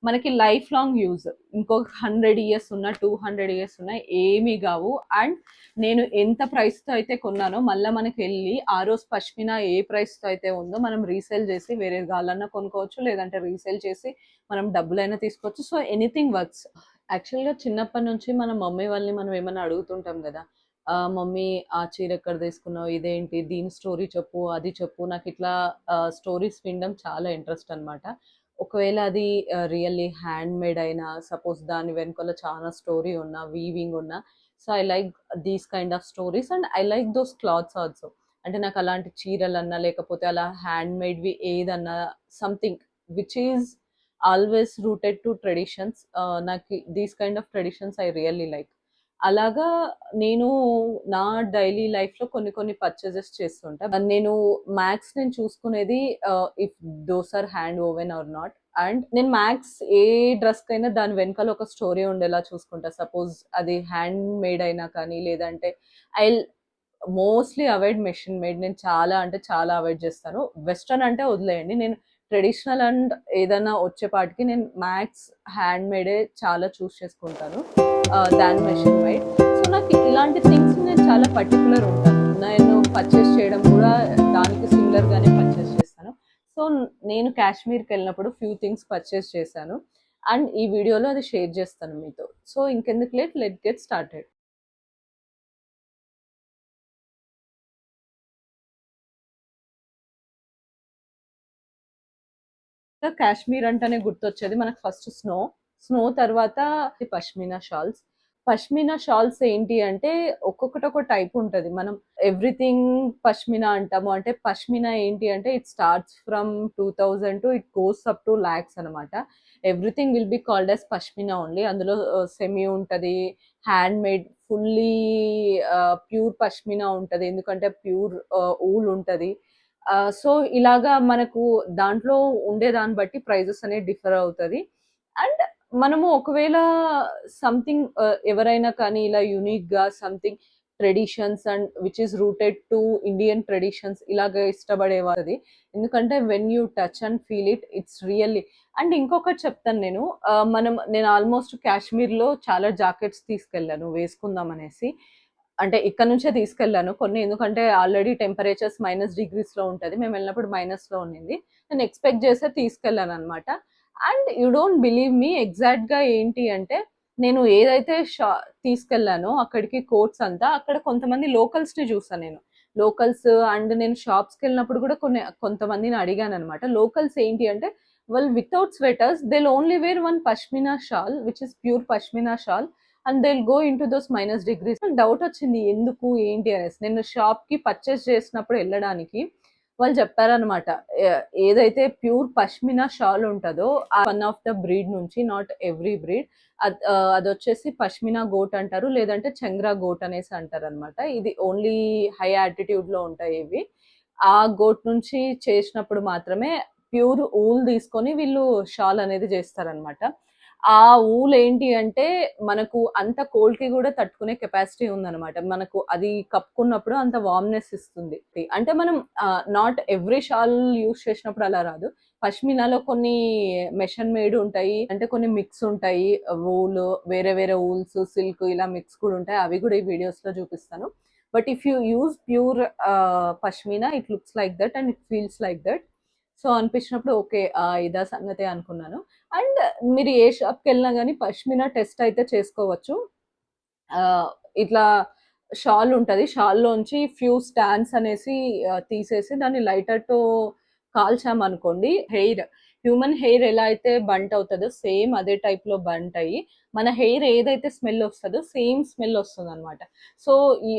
మనకి life long use. ఇంకొక 100 years ఉన్నా, 200 ఇయర్స్ ఉన్నా ఏమీ కావు. అండ్ నేను ఎంత ప్రైస్తో అయితే కొన్నానో మళ్ళీ మనకి వెళ్ళి ఆ రోజు పష్మినా ఏ ప్రైస్తో అయితే ఉందో మనం రీసేల్ చేసి వేరే గాలన్నా కొనుక్కోవచ్చు, లేదంటే రీసేల్ చేసి మనం డబ్బులైనా తీసుకోవచ్చు. So anything works. యాక్చువల్గా చిన్నప్పటి నుంచి మన మమ్మీ వాళ్ళని మనం ఏమైనా అడుగుతుంటాం కదా, మమ్మీ ఆ చీర ఎక్కడ తీసుకున్నావు, ఇదేంటి, దీని స్టోరీ చెప్పు, అది చెప్పు. నాకు ఇట్లా స్టోరీస్ వినడం చాలా ఇంట్రెస్ట్ అనమాట. ఒకవేళ అది రియల్లీ హ్యాండ్ మేడ్ అయినా, సపోజ్ దాని వెనుకల చాలా స్టోరీ ఉన్నా, వీవింగ్ ఉన్నా, so I like these kind of stories and I like those clothes also. అంటే నాకు అలాంటి చీరలన్నా లేకపోతే అలా హ్యాండ్ మేడ్వి ఏదన్నా something which is always rooted to traditions. నాకు these kind of traditions I really like. అలాగా నేను నా డైలీ లైఫ్‌లో కొన్ని కొన్ని పర్చేజెస్ చేస్తుంటా. నేను మ్యాక్స్ నేను చూసుకునేది if those are hand woven or not. And నేను మ్యాక్స్ ఏ డ్రెస్‌కైనా దాని వెనకాల ఒక స్టోరీ ఉండేలా చూసుకుంటా. సపోజ్ అది హ్యాండ్ మేడ్ అయినా కానీ, లేదంటే I'll mostly avoid machine made. నేను చాలా అంటే చాలా అవాయిడ్ చేస్తాను. వెస్టర్న్ అంటే వదిలేయండి. నేను ట్రెడిషనల్ అండ్ ఏదైనా వచ్చేపాటికి నేను మ్యాక్స్ హ్యాండ్ మేడే చాలా చూస్ చేసుకుంటాను దాన్ మెషిన్ మేడ్. సో నాకు ఇలాంటి థింగ్స్ నేను చాలా పర్టికులర్ ఉంటాను. నేను పర్చేస్ చేయడం కూడా దానికి సిమిలర్‌గానే పర్చేస్ చేస్తాను. సో నేను కాశ్మీర్‌కి వెళ్ళినప్పుడు ఫ్యూ థింగ్స్ పర్చేస్ చేశాను. అండ్ ఈ వీడియోలో అది షేర్ చేస్తాను మీతో. సో ఇంకెందుకు late, let's get started. Kashmir అంటేనే గుర్తొచ్చేది మనకు ఫస్ట్ స్నో. స్నో తర్వాత పష్మినా షాల్స్. పష్మినా షాల్స్ ఏంటి అంటే ఒక్కొక్కటి ఒక టైప్ ఉంటది. మనం ఎవ్రీథింగ్ పష్మినా అంటాము. అంటే పష్మినా ఏంటి అంటే it starts from 2000 to it goes up to lakhs అనమాట. Everything will be called as pashmina only. అందులో సెమీ ఉంటది, hand made, fully pure pashmina ఉంటది. ఎందుకంటే ప్యూర్ ఊల్ ఉంటది. సో ఇలాగా మనకు దాంట్లో ఉండే దాన్ని బట్టి ప్రైజెస్ అనేది డిఫర్ అవుతది. అండ్ మనము ఒకవేళ సంథింగ్ ఎవరైనా కానీ ఇలా యూనిక్‌గా something traditions and which is rooted to Indian traditions ఇలాగ ఇష్టపడేవారది. ఎందుకంటే when you touch and feel it, it's really. And ఇంకొకటి చెప్తాను నేను. నేను ఆల్మోస్ట్ కాశ్మీర్‌లో చాలా జాకెట్స్ తీసుకెళ్ళాను వేసుకుందాం అనేసి. అంటే ఇక్కడ నుంచే తీసుకెళ్ళాను కొన్ని. ఎందుకంటే ఆల్రెడీ టెంపరేచర్స్ -డిగ్రీస్‌లో ఉంటది. మేము వెళ్ళినప్పుడు మైనస్‌లో ఉండింది. నేను ఎక్స్‌పెక్ట్ చేసే తీసుకెళ్ళాననమాట. And you don't believe me, ఎగ్జాక్ట్‌గా ఏంటి అంటే నేను ఏదైతే తీసుకెళ్ళానో అక్కడికి కోట్స్ అంతా, అక్కడ కొంతమంది లోకల్స్‌ని చూసా నేను. లోకల్స్ అండ్ నేను షాప్స్‌కెళ్ళినప్పుడు కూడా కొంతమందిని అడిగాననమాట. లోకల్స్ ఏంటి అంటే వాళ్ళు without sweaters they will only wear one pashmina shawl which is pure pashmina shawl and they will go into those -degrees. నాకు డౌట్ వచ్చింది ఎందుకు ఏంటి అనేసి. నేను షాప్‌కి పర్చేస్ చేసినప్పుడు వెళ్ళడానికి వాళ్ళు చెప్పారనమాట. ఏదైతే ప్యూర్ పష్మినా షాల్ ఉంటదో వన్ ఆఫ్ ద బ్రీడ్ నుంచి, నాట్ ఎవ్రీ బ్రీడ్. అదొచ్చేసి పష్మినా గోట్ అంటారు. లేదంటే చెంగ్రా గోట్ అనేసి అంటారనమాట. ఇది ఓన్లీ హై ఆల్టిట్యూడ్‌లో ఉంటాయి ఇవి. ఆ గోట్ నుంచి చేసినప్పుడు మాత్రమే ప్యూర్ ఊల్ తీసుకొని వీళ్ళు షాల్ అనేది చేస్తారనమాట. ఆ ఊల్ ఏంటి అంటే మనకు అంత కోల్డ్‌కి కూడా తట్టుకునే కెపాసిటీ ఉందనమాట. మనకు అది కప్పుకున్నప్పుడు అంత వార్మ్‌నెస్ ఇస్తుంది. అంటే మనం నాట్ ఎవ్రీ షాల్ యూజ్ చేసినప్పుడు అలా రాదు. పష్మినాలో కొన్ని మెషిన్ మేడ్ ఉంటాయి. అంటే కొన్ని మిక్స్ ఉంటాయి. వూలు, వేరే వేరే వూల్స్, సిల్క్ ఇలా మిక్స్ కూడా ఉంటాయి. అవి కూడా ఈ వీడియోస్‌లో చూపిస్తాను. But if you use pure pashmina it looks like that and it feels like that. So అనిపించినప్పుడు ఓకే. ఇదా సంగతి అనుకున్నాను. అండ్ మీరు ఏ షాప్‌కెళ్ళినా గానీ పష్మినా టెస్ట్ అయితే చేసుకోవచ్చు. ఇట్లా షాల్ ఉంటది. షాల్‌లోంచి ఫ్యూ స్టాండ్స్ అనేసి తీసేసి దాన్ని లైటర్‌తో కాల్చామనుకోండి, హ్యూమన్ హెయిర్ ఎలా అయితే బంట్ అవుతదో సేమ్ అదే టైప్‌లో బంట్ అయ్యి, మన హెయిర్ ఏదైతే స్మెల్ వస్తదో సేమ్ స్మెల్ వస్తదనమాట. సో ఈ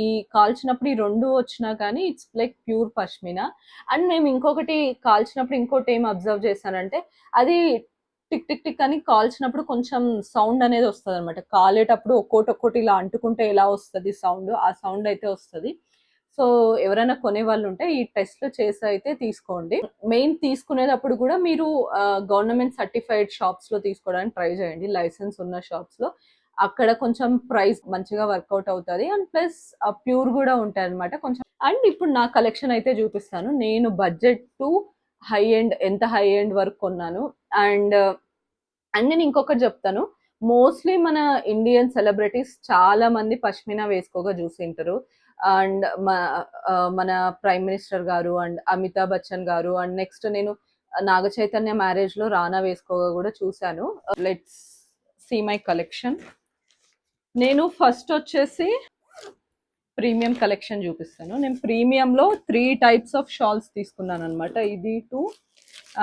ఈ కాల్చినప్పుడు ఈ 2 వచ్చినా కానీ it's like pure pashmina. And మేము ఇంకొకటి కాల్చినప్పుడు ఇంకోటేం అబ్జర్వ్ చేశానంటే అది టిక్ టిక్ టిక్ అని కాల్చినప్పుడు కొంచెం సౌండ్ అనేది వస్తదనమాట. కాలేటప్పుడు ఒక్కోటి ఇలా అంటుకుంటే ఎలా వస్తది సౌండ్, ఆ సౌండ్ అయితే వస్తది. సో ఎవరైనా కొనేవాళ్ళుంటే ఈ టెస్ట్‌లు చేసి అయితే తీసుకోండి. మెయిన్ తీసుకునేటప్పుడు కూడా మీరు గవర్నమెంట్ సర్టిఫైడ్ షాప్స్‌లో తీసుకోవడానికి ట్రై చేయండి. లైసెన్స్ ఉన్న షాప్స్‌లో. అక్కడ కొంచెం ప్రైస్ మంచిగా వర్కౌట్ అవుతది. అండ్ ప్లస్ ప్యూర్ కూడా ఉంటాయన్నమాట కొంచెం. అండ్ ఇప్పుడు నా కలెక్షన్ అయితే చూపిస్తాను. నేను బడ్జెట్ టు హై ఎండ్, ఎంత హై ఎండ్ వరకు కొన్నాను. అండ్ అండ్ నేను ఇంకొకటి చెప్తాను. మోస్ట్లీ మన ఇండియన్ సెలబ్రిటీస్ చాలా మంది పష్మినా వేసుకోగా చూసింటారు. అండ్ మన ప్రైమ్ మినిస్టర్ గారు అండ్ అమితాబ్ బచ్చన్ గారు అండ్ నెక్స్ట్ నేను నాగ చైతన్య మ్యారేజ్ లో రానా వేసుకోగా కూడా చూశాను. Let's see my collection. నేను ఫస్ట్ వచ్చేసి ప్రీమియం కలెక్షన్ చూపిస్తాను. నేను ప్రీమియంలో 3 టైప్స్ ఆఫ్ షాల్స్ తీసుకున్నాను అనమాట. ఇది 2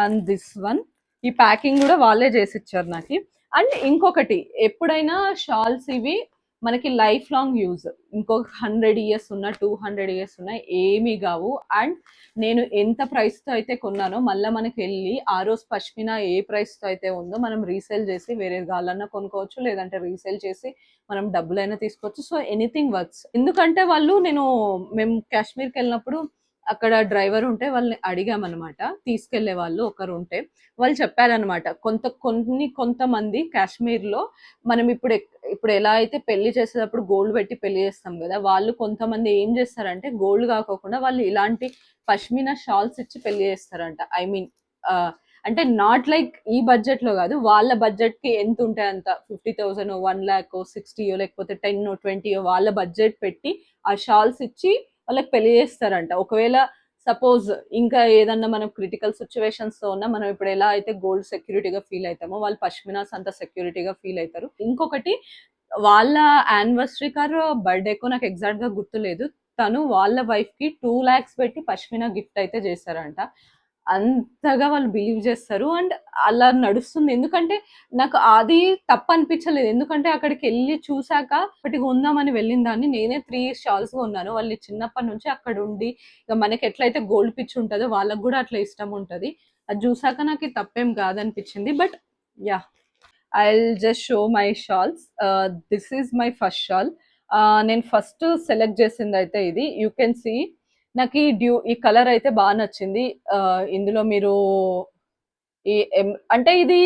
అండ్ దిస్ వన్. ఈ ప్యాకింగ్ కూడా వాళ్ళే చేసి ఇచ్చారు నాకు. అండ్ ఇంకొకటి, ఎప్పుడైనా షాల్స్ ఇవి మనకి లైఫ్ లాంగ్ యూజ్, ఇంకొక 100 ఇయర్స్ ఉన్నా 200 ఇయర్స్ ఉన్నా ఏమీ కావు. అండ్ నేను ఎంత ప్రైస్తో అయితే కొన్నానో మళ్ళీ మనకి వెళ్ళి ఆ రోజు పష్మినా ఏ ప్రైస్తో అయితే ఉందో మనం రీసేల్ చేసి వేరే గాలన్నా కొనుక్కోవచ్చు, లేదంటే రీసేల్ చేసి మనం డబ్బులైనా తీసుకోవచ్చు. So anything works. ఎందుకంటే మేము కాశ్మీర్కి వెళ్ళినప్పుడు అక్కడ డ్రైవర్ ఉంటే వాళ్ళని అడిగామన్నమాట, తీసుకెళ్లే వాళ్ళు ఒకరు ఉంటే. వాళ్ళు చెప్పారనమాట, కొంతమంది కాశ్మీర్లో మనం ఇప్పుడు ఎలా అయితే పెళ్లి చేసేటప్పుడు గోల్డ్ పెట్టి పెళ్లి చేస్తాం కదా, వాళ్ళు కొంతమంది ఏం చేస్తారంటే గోల్డ్ కాకోకుండా వాళ్ళు ఇలాంటి పష్మినా షాల్స్ ఇచ్చి పెళ్లి చేస్తారంట. ఐ మీన్ అంటే నాట్ లైక్ ఈ బడ్జెట్ లో కాదు, వాళ్ళ బడ్జెట్ కి ఎంత ఉంటాయి అంత, 50,000 1 lakh 60 లేకపోతే 10 20 వాళ్ళ బడ్జెట్ పెట్టి ఆ షాల్స్ ఇచ్చి వాళ్ళకి పెళ్లి చేస్తారంట. ఒకవేళ సపోజ్ ఇంకా ఏదన్నా మనం క్రిటికల్ సిచ్యువేషన్స్ తో ఉన్నా, మనం ఇప్పుడు ఎలా అయితే గోల్డ్ సెక్యూరిటీగా ఫీల్ అవుతామో వాళ్ళు పష్మినాస్ అంత సెక్యూరిటీగా ఫీల్ అవుతారు. ఇంకొకటి, వాళ్ళ యానివర్సరీ కారు బర్త్డేకో నాకు ఎగ్జాక్ట్ గా గుర్తులేదు, తను వాళ్ళ వైఫ్ కి 2 lakhs పెట్టి పష్మినా గిఫ్ట్ అయితే చేశారంట. అంతగా వాళ్ళు బిలీవ్ చేస్తారు అండ్ అలా నడుస్తుంది. ఎందుకంటే నాకు అది తప్పు అనిపించలేదు, ఎందుకంటే అక్కడికి వెళ్ళి చూసాక ఒకటి కొందామని వెళ్ళిన దాన్ని నేనే 3 షాల్స్ కొన్నాను. వాళ్ళు చిన్నప్పటి నుంచి అక్కడ ఉండి, ఇక మనకి ఎట్లయితే గోల్డ్ పిచ్ ఉంటుందో వాళ్ళకు కూడా అట్లా ఇష్టం ఉంటుంది. అది చూసాక నాకు ఇది తప్పేం కాదనిపించింది. But yeah, I just show my shawls. This is my first shawl. నేను ఫస్ట్ సెలెక్ట్ చేసింది అయితే ఇది. యూ కెన్ సీ నాకు ఈ కలర్ అయితే బాగా నచ్చింది. ఇందులో మీరు అంటే ఇది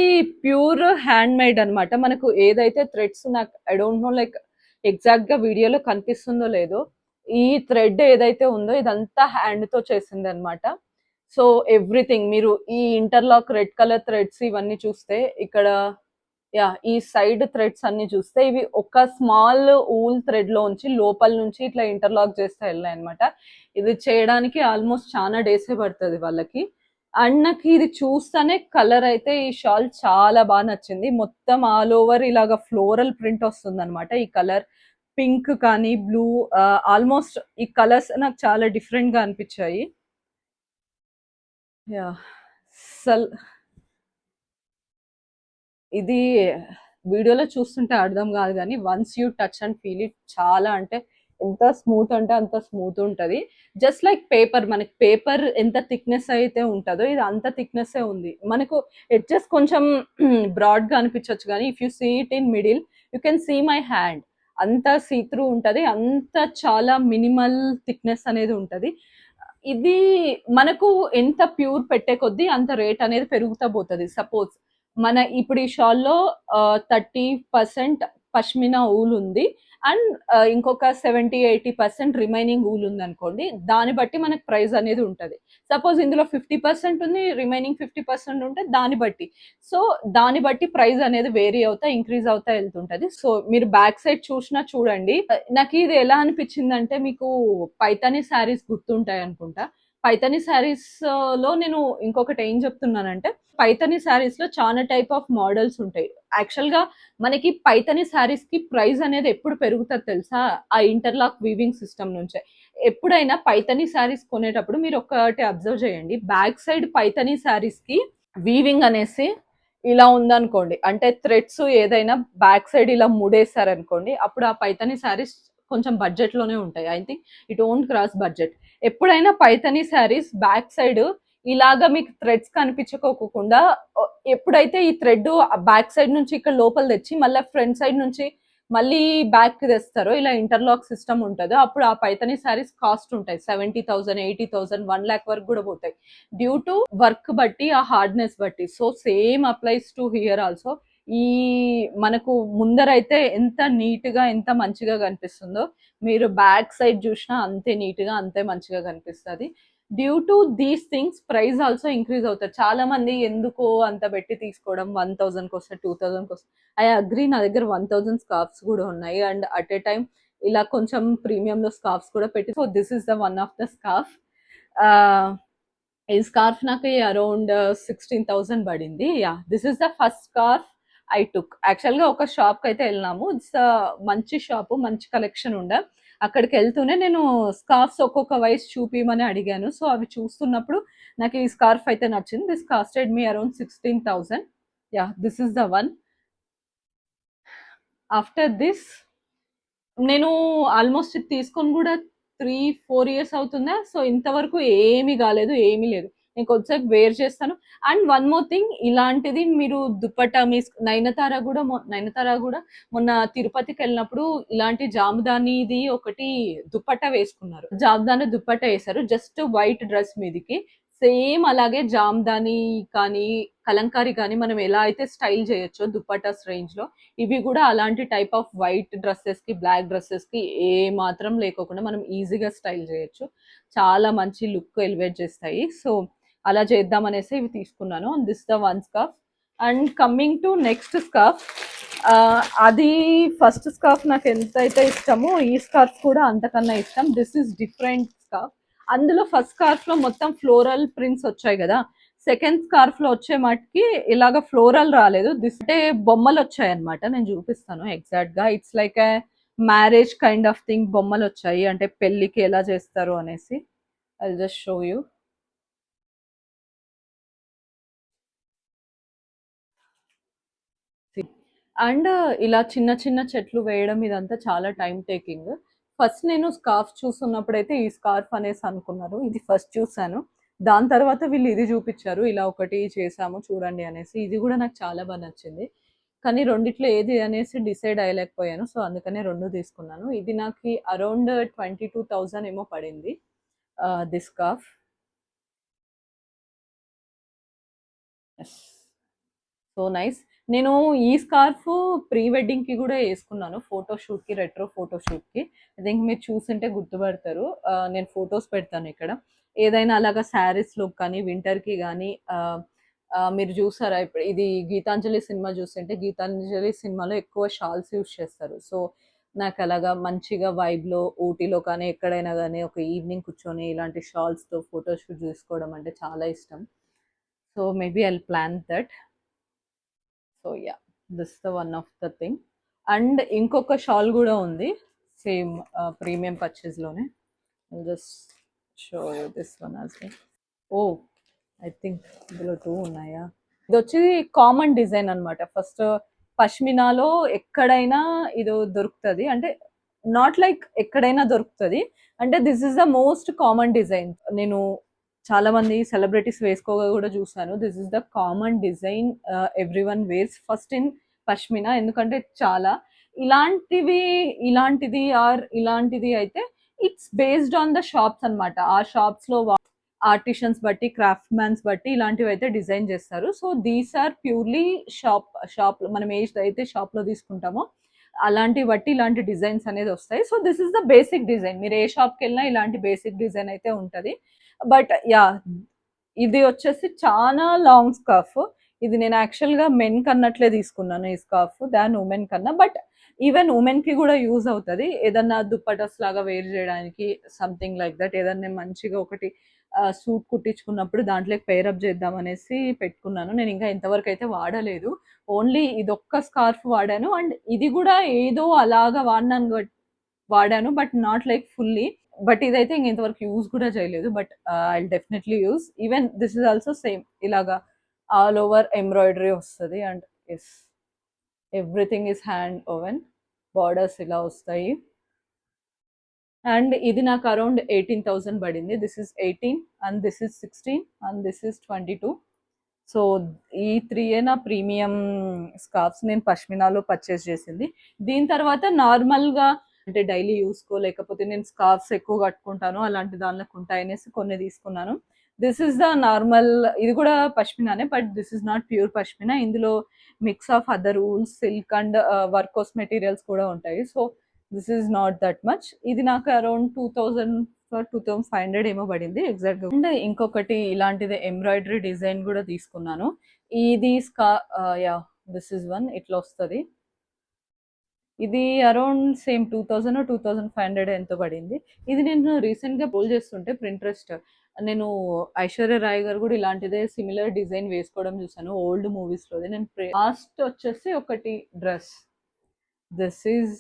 ప్యూర్ హ్యాండ్ మేడ్ అనమాట. మనకు ఏదైతే థ్రెడ్స్, నాకు I don't know like exact గా వీడియోలో కనిపిస్తుందో లేదో, ఈ థ్రెడ్ ఏదైతే ఉందో ఇదంతా హ్యాండ్ తో చేసింది అనమాట. సో ఎవ్రీథింగ్ మీరు ఈ ఇంటర్లాక్ రెడ్ కలర్ థ్రెడ్స్ ఇవన్నీ చూస్తే, ఇక్కడ యా ఈ సైడ్ థ్రెడ్స్ అన్ని చూస్తే ఇవి ఒక స్మాల్ ఊల్ థ్రెడ్ లో ఉంచి లోపల నుంచి ఇట్లా ఇంటర్లాక్ చేస్తే వెళ్ళాయి అనమాట. ఇది చేయడానికి ఆల్మోస్ట్ చాలా డేసే పడుతుంది వాళ్ళకి. అండ్ నాకు ఇది చూస్తానే కలర్ అయితే ఈ షాల్ చాలా బాగా నచ్చింది. మొత్తం ఆల్ ఓవర్ ఇలాగా ఫ్లోరల్ ప్రింట్ వస్తుంది అనమాట. ఈ కలర్ పింక్ కానీ బ్లూ, ఆల్మోస్ట్ ఈ కలర్స్ నాకు చాలా డిఫరెంట్ గా అనిపించాయి. యా సల్ ఇది వీడియోలో చూస్తుంటే అర్థం కాదు కానీ once you touch and feel it, చాలా అంటే ఎంత స్మూత్ అంటే అంత స్మూత్ ఉంటుంది. జస్ట్ లైక్ పేపర్, మనకి పేపర్ ఎంత థిక్నెస్ అయితే ఉంటుందో ఇది అంత థిక్నెస్ ఉంది. మనకు ఎడ్జెస్ కొంచెం బ్రాడ్ గా అనిపించవచ్చు కానీ if you see it in middle you can see my hand, అంత సీ త్రూ ఉంటుంది, అంత చాలా మినిమల్ థిక్నెస్ అనేది ఉంటుంది. ఇది మనకు ఎంత ప్యూర్ పెట్టే కొద్దీ అంత రేట్ అనేది పెరుగుతా పోతుంది. సపోజ్ మన ఇప్పుడు ఈ షాల్లో 30% పష్మినా ఊల్ ఉంది అండ్ ఇంకొక 70-80% రిమైనింగ్ ఊల్ ఉంది అనుకోండి, దాన్ని బట్టి మనకు ప్రైస్ అనేది ఉంటుంది. సపోజ్ ఇందులో 50% ఉంది, రిమైనింగ్ 50% ఉంటే దాన్ని బట్టి, సో దాన్ని బట్టి ప్రైస్ అనేది వేరీ అవుతా ఇంక్రీజ్ అవుతా వెళ్తుంటది. సో మీరు బ్యాక్ సైడ్ చూసినా చూడండి. నాకు ఇది ఎలా అనిపించింది అంటే, మీకు పైతానీ శారీస్ గుర్తుంటాయి అనుకుంటా. పైతానీ శారీస్ లో నేను ఇంకొకటి ఏం చెప్తున్నానంటే, పైతానీ శారీస్ లో చాలా టైప్ ఆఫ్ మోడల్స్ ఉంటాయి. యాక్చువల్ గా మనకి పైతానీ శారీస్ కి ప్రైస్ అనేది ఎప్పుడు పెరుగుతుంది తెలుసా? ఆ ఇంటర్లాక్ వీవింగ్ సిస్టమ్ నుంచే. ఎప్పుడైనా పైతానీ శారీస్ కొనేటప్పుడు మీరు ఒకటి అబ్జర్వ్ చేయండి, బ్యాక్ సైడ్ పైతానీ శారీస్ కి వీవింగ్ అనేసి ఇలా ఉందనుకోండి, అంటే థ్రెడ్స్ ఏదైనా బ్యాక్ సైడ్ ఇలా ముడేశారనుకోండి, అప్పుడు ఆ పైతానీ శారీస్ కొంచెం బడ్జెట్ లోనే ఉంటాయి. I think it won't cross budget. ఎప్పుడైనా పైతానీ శారీస్ బ్యాక్ సైడ్ ఇలాగా మీకు థ్రెడ్స్ కనిపించుకోకుండా, ఎప్పుడైతే ఈ థ్రెడ్ బ్యాక్ సైడ్ నుంచి ఇక్కడ లోపల తెచ్చి మళ్ళీ ఫ్రంట్ సైడ్ నుంచి మళ్ళీ బ్యాక్ తెస్తారో, ఇలా ఇంటర్లాక్ సిస్టమ్ ఉంటుందో, అప్పుడు ఆ పైతానీ శారీస్ కాస్ట్ ఉంటాయి 70,000 80,000 1 lakh వరకు కూడా పోతాయి, డ్యూ టు వర్క్ బట్టి ఆ హార్డ్నెస్ బట్టి. So same applies to hear also. ఈ మనకు ముందరైతే ఎంత నీట్ గా ఎంత మంచిగా కనిపిస్తుందో, మీరు బ్యాక్ సైడ్ చూసినా అంతే నీట్ గా అంతే మంచిగా కనిపిస్తుంది. Due to these things price also increase అవుతారు. చాలా మంది ఎందుకో అంత పెట్టి తీసుకోవడం 1000 కోసం 2000 కోసం. ఐ అగ్రీ, నా దగ్గర 1000 స్కార్ఫ్స్ కూడా ఉన్నాయి అండ్ అట్ ఏ టైమ్ ఇలా కొంచెం ప్రీమియంలో స్కార్ఫ్స్ కూడా పెట్టి, so this is the one of the scarf. ఈ స్కార్ఫ్ నాకు అరౌండ్ 16,000 పడింది. Yeah, this is the first scarf I took. యాక్చువల్గా ఒక షాప్కి అయితే వెళ్ళినాము, ఇట్స్ మంచి షాపు, మంచి కలెక్షన్ ఉండే. అక్కడికి వెళ్తూనే నేను స్కార్ఫ్స్ ఒక్కొక్క వయసు చూపిమని అడిగాను. సో అవి చూస్తున్నప్పుడు నాకు ఈ స్కార్ఫ్ అయితే నచ్చింది. This costed me around 16,000. Yeah, this is the one. After this నేను ఆల్మోస్ట్ తీసుకొని కూడా 3-4 ఇయర్స్ అవుతుందా, సో ఇంతవరకు ఏమీ కాలేదు, ఏమీ లేదు. నేను కొద్దిసేపు వేర్ చేస్తాను. అండ్ వన్ మోర్ థింగ్, ఇలాంటిది మీరు దుప్పట్టా మీ నయనతార కూడా మొన్న తిరుపతికి వెళ్ళినప్పుడు ఇలాంటి జాముదానిది ఒకటి దుప్పట్టా వేసుకున్నారు. జాముదాని దుప్పట్టా వేశారు జస్ట్ వైట్ డ్రెస్ మీదకి. సేమ్ అలాగే జామ్దాని కానీ కలంకారీ కానీ మనం ఎలా అయితే స్టైల్ చేయొచ్చో దుప్పటాస్ రేంజ్ లో, ఇవి కూడా అలాంటి టైప్ ఆఫ్ వైట్ డ్రెస్సెస్ కి, బ్లాక్ డ్రెస్సెస్ కి ఏ మాత్రం లేకోకుండా మనం ఈజీగా స్టైల్ చేయొచ్చు. చాలా మంచి లుక్ ఎలివేట్ చేస్తాయి. సో అలా చేద్దాం అనేసి ఇవి తీసుకున్నాను. And this the one scarf. And coming to next scarf, అది ఫస్ట్ స్కార్ఫ్ నాకు ఎంత అయితే ఇష్టమో ఈ స్కార్ఫ్ కూడా అంతకన్నా ఇష్టం. This is different scarf. అందులో ఫస్ట్ స్కార్ఫ్ లో మొత్తం ఫ్లోరల్ ప్రింట్స్ వచ్చాయి కదా, సెకండ్ స్కార్ఫ్ లో వచ్చే మటుకి ఇలాగ ఫ్లోరల్ రాలేదు. దిస్ అంటే బొమ్మలు వచ్చాయి అనమాట. నేను చూపిస్తాను ఎగ్జాక్ట్ గా. It's like A marriage kind of thing. బొమ్మలు వచ్చాయి అంటే పెళ్లికి ఎలా చేస్తారు అనేసి. I just show you. And ఇలా చిన్న చిన్న చెట్లు వేయడం ఇదంతా చాలా టైం టేకింగ్. ఫస్ట్ నేను స్కార్ఫ్ చూస్తున్నప్పుడైతే ఈ స్కార్ఫ్ అనేసి అనుకున్నారు, ఇది ఫస్ట్ చూసాను. దాని తర్వాత వీళ్ళు ఇది చూపించారు, ఇలా ఒకటి చేసాము చూడండి అనేసి. ఇది కూడా నాకు చాలా బాగా నచ్చింది, కానీ రెండిట్లో ఏది అనేసి డిసైడ్ అయ్యలేకపోయాను. సో అందుకనే రెండు తీసుకున్నాను. ఇది నాకు అరౌండ్ 22,000 ఏమో పడింది దిస్ స్కార్ఫ్. So nice. నేను ఈ స్కార్ఫ్ ప్రీ వెడ్డింగ్ కి కూడా వేసుకున్నాను, ఫోటోషూట్ కి, రెట్రో ఫోటోషూట్ కి. ఐ థింక్ మీరు చూసింటే గుర్తుపడతారు. నేను ఫొటోస్ పెడతాను ఇక్కడ. ఏదైనా అలాగా శారీస్ లో కానీ వింటర్ కి కానీ మీరు చూసారా, ఇప్పుడు ఇది గీతాంజలి సినిమా చూస్తుంటే గీతాంజలి సినిమాలో ఎక్కువ షాల్స్ యూస్ చేస్తారు. సో నాకు అలాగా మంచిగా వైబ్ లో ఊటీలో కానీ ఎక్కడైనా కానీ ఒక ఈవినింగ్ కూర్చొని ఇలాంటి షాల్స్ తో ఫోటోషూట్ చేసుకోవడం అంటే చాలా ఇష్టం. So maybe I plan that. So yeah, this the one of the thing. And ఇంకొక షాల్ కూడా ఉంది సేమ్ ప్రీమియం పర్చేజ్ లోనే. Just show this one as well. Oh, I think ఇందులో 2 ఉన్నాయా. ఇది వచ్చి కామన్ డిజైన్ అనమాట. ఫస్ట్ పష్మినాలో ఎక్కడైనా ఇది దొరుకుతుంది, అంటే నాట్ లైక్ ఎక్కడైనా దొరుకుతుంది, అంటే this is the most common design. నేను చాలా మంది సెలబ్రిటీస్ వేసుకోగా కూడా చూసాను. This is the common design every one wears first in pashmina. ఎందుకంటే చాలా ఇలాంటివి, ఇలాంటిది ఆర్ ఇలాంటిది అయితే it's based on the shops అనమాట. ఆ షాప్స్ లో ఆర్టిషన్స్ బట్టి, క్రాఫ్ట్ మ్యాన్స్ బట్టి ఇలాంటివి అయితే డిజైన్ చేస్తారు. So these are purely shop మనం అయితే షాప్ లో తీసుకుంటామో అలాంటివి బట్టి ఇలాంటి డిజైన్స్ అనేది వస్తాయి. So this is the basic design. మీరు ఏ షాప్కి వెళ్ళినా ఇలాంటి బేసిక్ డిజైన్ అయితే ఉంటుంది. బట్ యా, ఇది వచ్చేసి చాలా లాంగ్ స్కార్ఫ్. ఇది నేను యాక్చువల్గా మెన్ కన్నట్లే తీసుకున్నాను ఈ స్కార్ఫ్ దాని ఉమెన్ కన్నా. బట్ ఈవెన్ ఉమెన్ కి కూడా యూజ్ అవుతుంది, ఏదన్నా దుప్పటస్ లాగా వేర్ చేయడానికి, సంథింగ్ లైక్ దట్. ఏదన్నా మంచిగా ఒకటి సూట్ కుట్టించుకున్నప్పుడు దాంట్లోకి పేరప్ చేద్దాం అనేసి పెట్టుకున్నాను. నేను ఇంకా ఇంతవరకు అయితే వాడలేదు, ఓన్లీ ఇదొక్క స్కార్ఫ్ వాడాను. అండ్ ఇది కూడా ఏదో అలాగా వాడాను but not like fully. But ఇదైతే ఇంక ఇంతవరకు యూజ్ కూడా చేయలేదు. But I definitely use. Even this is also same, ఇలాగా ఆల్ ఓవర్ ఎంబ్రాయిడరీ వస్తుంది. And yes, everything is hand woven, borders ఇలా వస్తాయి. అండ్ ఇది నాకు అరౌండ్ 18,000 పడింది. This is 18 and this is 16 and this is 22. So ఈ 3 నా ప్రీమియం స్కార్ఫ్స్ నేను పష్మినాలో పర్చేస్ చేసింది. దీని తర్వాత నార్మల్గా అంటే డైలీ యూస్కో, లేకపోతే నేను స్కార్ఫ్స్ ఎక్కువ కట్టుకుంటాను అలాంటి దానిలోకి ఉంటాయనేసి కొన్ని తీసుకున్నాను. This is the normal. ఇది కూడా పష్మినానే, but this is not pure pashmina. ఇందులో mix of other wools, silk and viscose materials కూడా ఉంటాయి. So this is not that much. ఇది నాకు అరౌండ్ 2000 2500 ఏమో పడింది ఎగ్జాక్ట్గా. అండ్ ఇంకొకటి ఇలాంటిది ఎంబ్రాయిడరీ డిజైన్ కూడా తీసుకున్నాను. ఇది యా, దిస్ ఇస్ వన్, ఇట్లా వస్తుంది. ఇది అరౌండ్ సేమ్ 2500 ఎంతో పడింది. ఇది నేను రీసెంట్గా పోల్ చేస్తుంటే ప్రింట్రెస్ట్, నేను ఐశ్వర్య రాయ్ గారు కూడా ఇలాంటిదే సిమిలర్ డిజైన్ వేసుకోవడం చూసాను ఓల్డ్ మూవీస్లోది. నేను లాస్ట్ వచ్చేసి ఒకటి dress, this is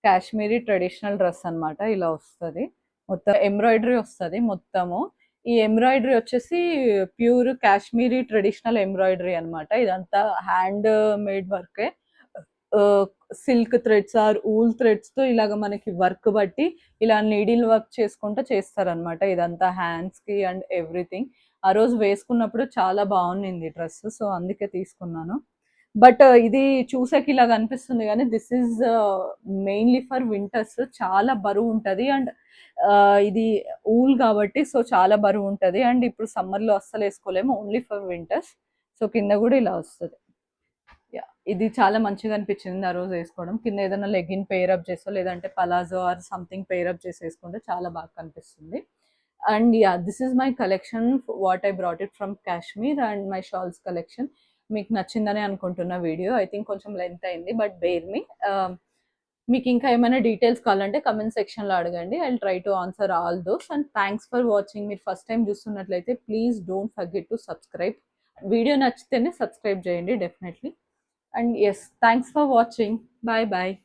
Kashmiri traditional dress అన్నమాట. ఇలా వస్తుంది, మొత్తం ఎంబ్రాయిడరీ వస్తుంది మొత్తము. ఈ ఎంబ్రాయిడరీ వచ్చేసి ప్యూర్ కాశ్మీరీ ట్రెడిషనల్ ఎంబ్రాయిడరీ అన్నమాట. ఇదంతా హ్యాండ్ మేడ్ వర్కే. Silk threads or wool threads తో ఇలాగ మనకి వర్క్ బట్టి ఇలా నీడిల్ వర్క్ చేసుకుంటూ చేస్తారనమాట. ఇదంతా హ్యాండ్స్ కి అండ్ ఎవ్రీథింగ్. ఆ రోజు వేసుకున్నప్పుడు చాలా బాగుంది డ్రెస్, సో అందుకే తీసుకున్నాను. బట్ ఇది చూసాక ఇలా అనిపిస్తుంది కానీ this is mainly for winters. చాలా బరువు ఉంటుంది అండ్ ఇది ఊల్ కాబట్టి సో చాలా బరువు ఉంటుంది. అండ్ ఇప్పుడు సమ్మర్లో అస్సలు వేసుకోలేము, ఓన్లీ ఫర్ వింటర్స్. సో కింద కూడా ఇలా వస్తుంది. ఇది చాలా మంచిగా అనిపించింది ఆ రోజు వేసుకోవడం. కింద ఏదైనా లెగిన్ పేరప్ చేసో లేదంటే పలాజో ఆర్ సంథింగ్ పేరప్ చేసి వేసుకుంటే చాలా బాగా కనిపిస్తుంది. And yeah, this is my collection, what I brought it from Kashmir and my shawls collection. మీకు నచ్చిందని అనుకుంటున్న వీడియో. ఐ థింక్ కొంచెం లెంత్ అయింది, బట్ బేర్ మీ. మీకు ఇంకా ఏమైనా డీటెయిల్స్ కావాలంటే కమెంట్ సెక్షన్లో అడగండి. I try to answer all those. And thanks for watching. మీరు ఫస్ట్ టైం చూస్తున్నట్లయితే please don't forget to subscribe. Video నచ్చితేనే సబ్స్క్రైబ్ చేయండి definitely. And yes, thanks for watching. Bye bye.